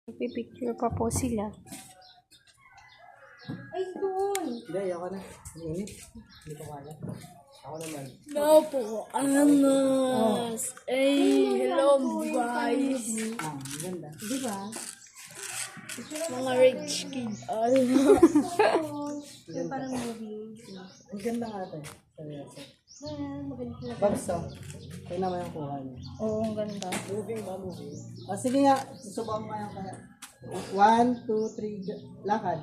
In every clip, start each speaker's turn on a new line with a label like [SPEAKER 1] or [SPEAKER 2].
[SPEAKER 1] Pipicture pa po sila.
[SPEAKER 2] Ay, doon!
[SPEAKER 3] Hindi, ayoko na. Ang init. Hindi ko kaya. Ako naman.
[SPEAKER 1] No po, ananas. Ay, hello guys.
[SPEAKER 3] Ganda.
[SPEAKER 2] Di ba?
[SPEAKER 1] Mga rich kid.
[SPEAKER 2] Yung parang movie.
[SPEAKER 3] Ang ganda nga ito. Seryoso.
[SPEAKER 2] Maganda na.
[SPEAKER 3] Bagso. Kaya naman yung kuha niya.
[SPEAKER 1] Oo, ang ganda.
[SPEAKER 3] Moving ba, moving? Sige nga, susubukan mo nga yung kaya. 1, 2, 3, lakad.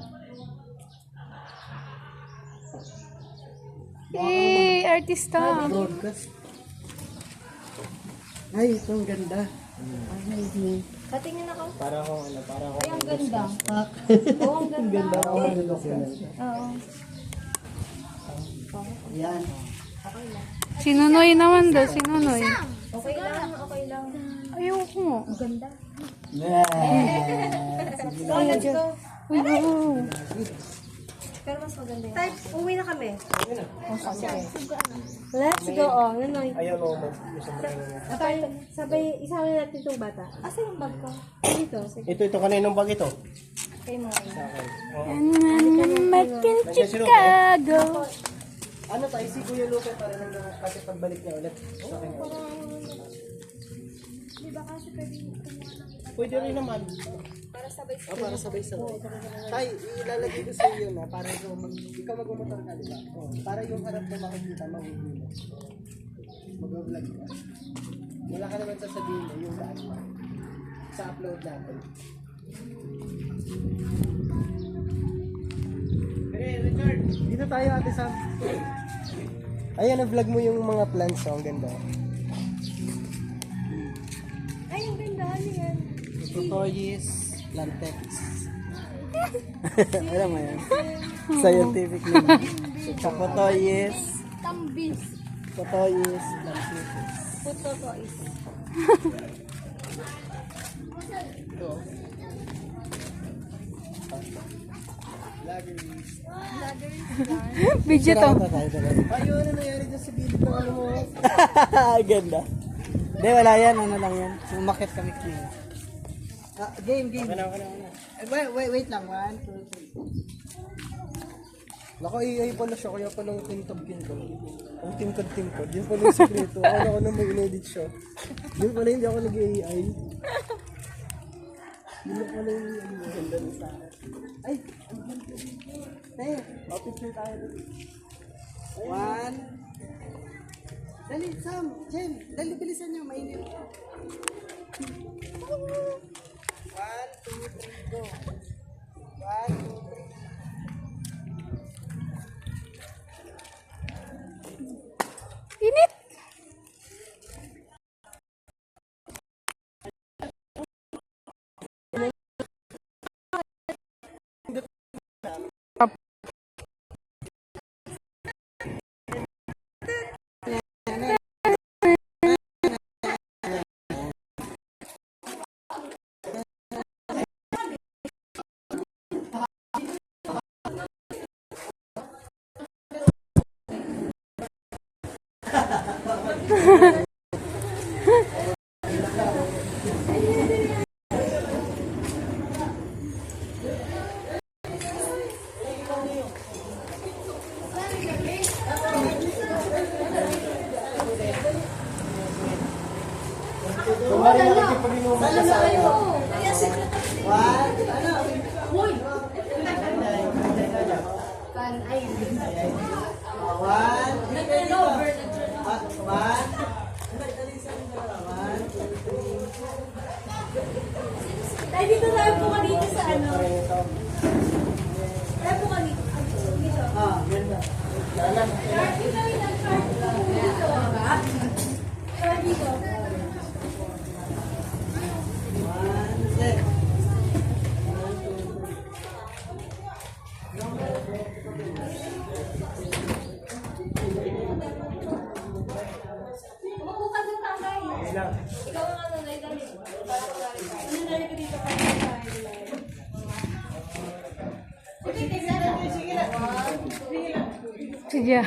[SPEAKER 1] Hey, artista.
[SPEAKER 3] Broadcast. Ay, ito ang ganda.
[SPEAKER 2] Patingin ako.
[SPEAKER 3] Para akong ano, para akong...
[SPEAKER 2] Ay, ang ganda. Oo, ang
[SPEAKER 3] Ang
[SPEAKER 2] ganda.
[SPEAKER 3] ganda ako ng location.
[SPEAKER 2] Oo.
[SPEAKER 3] Yan.
[SPEAKER 1] Sinunoy naman daw, sinunoy.
[SPEAKER 2] Okay lang, okay lang.
[SPEAKER 1] Ayoko.
[SPEAKER 2] Ang ganda.
[SPEAKER 3] Yeah.
[SPEAKER 2] So, let's go.
[SPEAKER 1] Uy, wow.
[SPEAKER 2] Pero mas maganda yun. Type, uwi na kami. Let's go. Oh, Nunoy.
[SPEAKER 3] Ayaw mo mo.
[SPEAKER 2] Sabay, isama natin itong bata. Asa yung bag ko? Dito. Sige.
[SPEAKER 3] Ito, kaninong bag ito?
[SPEAKER 2] Kay mo.
[SPEAKER 1] Makin Chicago.
[SPEAKER 3] Ano tayo, si Kuya Lupe para nang kasi pagbalik niya ulit. Sa kanya.
[SPEAKER 2] Di ba kasi pwede
[SPEAKER 3] Pwede rin naman.
[SPEAKER 2] para sabay
[SPEAKER 3] Oh, para sabay-sabay. Tay, ilalagay ko sa iyo na para ikaw magmumotor ka, di ba? Oh, para yung harap mo makikita, mahuhuli mo. Mag-vlog ka. Wala ka naman sasabihin mo yung daan mo. Sa upload natin. Richard, dito tayo ate Sam. Ayan, na-vlog mo yung mga plants. Oh, ang ganda.
[SPEAKER 2] Ay, ang ganda. Ano yan?
[SPEAKER 3] Tutoyis Lantex. Alam mo yan? Scientific name. Tutoyis.
[SPEAKER 2] Tambis.
[SPEAKER 3] Tutoyis Lantex.
[SPEAKER 2] Puto to is.
[SPEAKER 3] Ito. Lagers.
[SPEAKER 1] Video to.
[SPEAKER 3] Ayun, ano nangyari dyan sa bilid ng ano mo? Ganda. Hindi, wala yan. Ano lang yan. Umakit kami kanina. Game. Wait lang. 1, 2, 3. Naka-AI pala siya, kaya palang tintabkin ko. Ang tingkad-tingkad. Yun pala yung sekreto. Akala ko na may in-edit siya. Yun pala hindi ako nag-AI. Yun pala yung ganda na sa akin. Ay! Ang ganda. Eh, picture tayo dito. 1. Dali, Sam! Jen! Dali, bilisan nyo. Mainit. 1, 2, 3, go. 1, 2, 3.
[SPEAKER 1] Init.
[SPEAKER 2] Ay, dito tayo po kanina sa ano. Tayo po kanina. Dito.
[SPEAKER 3] Ganda.
[SPEAKER 2] Dito. Tayo dito. Umupo ka doon, tatay. Ikaw ang ano, dali. Para ko dali tayo. Ano dali ko dito? Para ko dali tayo. Sige, tignan natin. Sige lang.
[SPEAKER 1] Sige.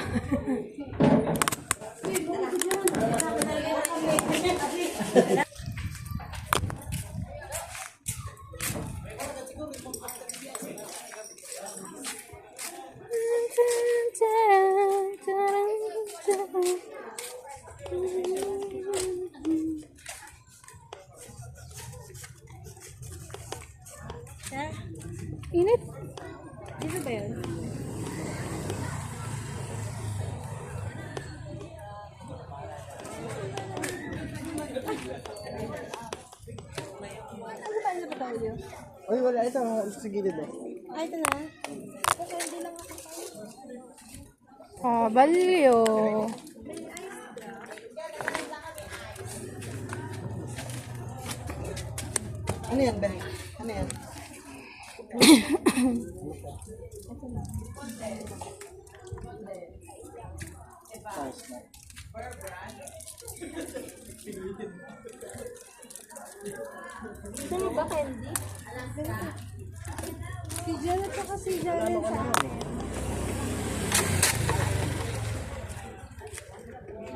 [SPEAKER 2] Ha?
[SPEAKER 1] Init.
[SPEAKER 2] Dito ba yun? Ano ba yung tayo yun?
[SPEAKER 3] Uy, wala. Ito, sa gilid eh.
[SPEAKER 2] Ay, ito na. Kasi hindi lang ako.
[SPEAKER 1] Oh, baliw.
[SPEAKER 3] Ano yan, Ben? Ano yan?
[SPEAKER 2] Sino ba, Candy? Si Janet at si Janet sa akin.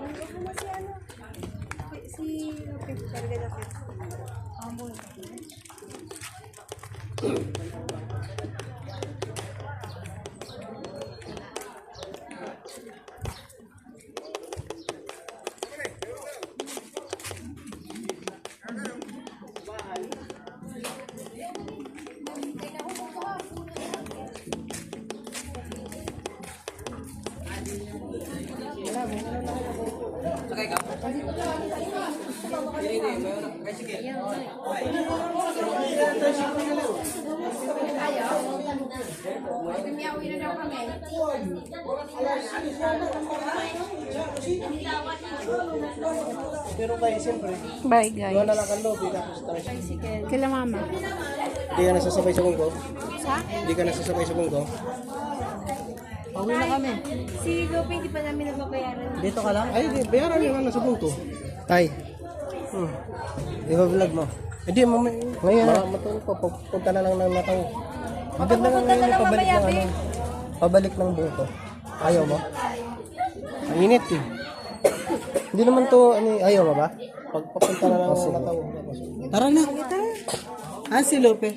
[SPEAKER 2] Nandito na si ano? Si Lupit. Talaga Lupit. Amol.
[SPEAKER 3] Pero kayo, siyempre,
[SPEAKER 1] Bye, guys.
[SPEAKER 3] wala lang ang lobby, tapos tayo.
[SPEAKER 1] Kila mama.
[SPEAKER 3] Hindi ka nasasabay sa bungko? Hindi ka nasasabay sa bungko? Pauwi na kami.
[SPEAKER 2] Si Lupit, hindi pa namin nagbabayaran.
[SPEAKER 3] Dito ka lang? Ay, di, bayaran nyo na sa bungko. Tay. I-vlog mo. Hindi, ngayon. Matulog pa, punta na lang ng Nataw. Maganda nga ngayon yung pabalik ng ano. Pabalik ng bungko. Ayaw mo? Ang init eh. Hindi naman to, ano, ayaw mo ba? Pagpapunta na lang ng Nataw. Tara na. Ah, si Lope.